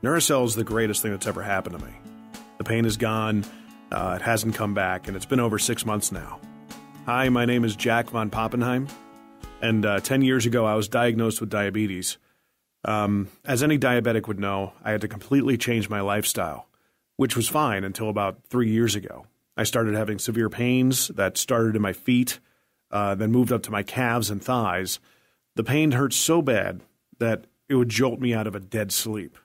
Neuracel is the greatest thing that's ever happened to me. The pain is gone, it hasn't come back, and it's been over 6 months now. Hi, my name is Jack von Poppenheim, and 10 years ago I was diagnosed with diabetes. As any diabetic would know, I had to completely change my lifestyle, which was fine until about 3 years ago. I started having severe pains that started in my feet, then moved up to my calves and thighs. The pain hurt so bad that it would jolt me out of a dead sleep.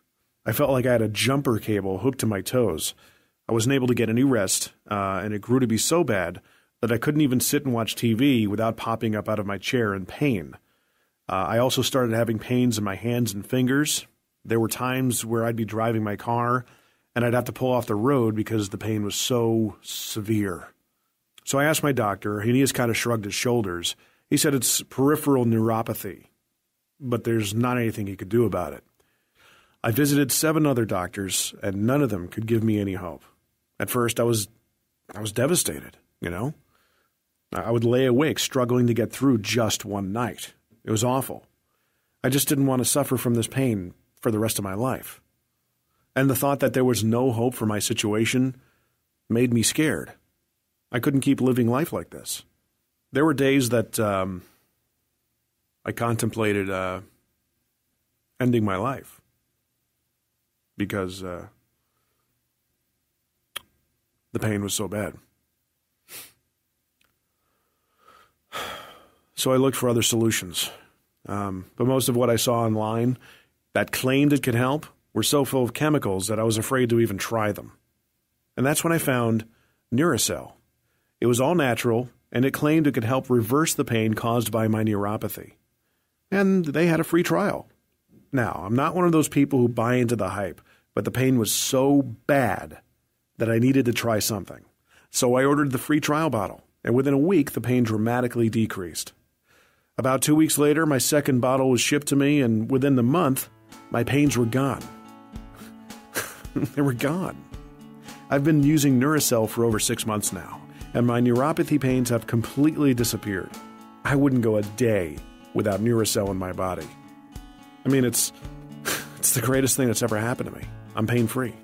I felt like I had a jumper cable hooked to my toes. I wasn't able to get any rest, and it grew to be so bad that I couldn't even sit and watch TV without popping up out of my chair in pain. I also started having pains in my hands and fingers. There were times where I'd be driving my car, and I'd have to pull off the road because the pain was so severe. So I asked my doctor, and he just kind of shrugged his shoulders. He said it's peripheral neuropathy, but there's not anything he could do about it. I visited 7 other doctors, and none of them could give me any hope. At first, I was devastated, you know? I would lay awake struggling to get through just one night. It was awful. I just didn't want to suffer from this pain for the rest of my life. And the thought that there was no hope for my situation made me scared. I couldn't keep living life like this. There were days that I contemplated ending my life because the pain was so bad. So I looked for other solutions. But most of what I saw online that claimed it could help were so full of chemicals that I was afraid to even try them. And that's when I found Neuracel. It was all natural, and it claimed it could help reverse the pain caused by my neuropathy. And they had a free trial. Now, I'm not one of those people who buy into the hype, but the pain was so bad that I needed to try something. So I ordered the free trial bottle, and within a week, the pain dramatically decreased. About 2 weeks later, my second bottle was shipped to me, and within the month, my pains were gone. They were gone. I've been using Neuracel for over 6 months now, and my neuropathy pains have completely disappeared. I wouldn't go a day without Neuracel in my body. I mean, it's the greatest thing that's ever happened to me. I'm pain-free.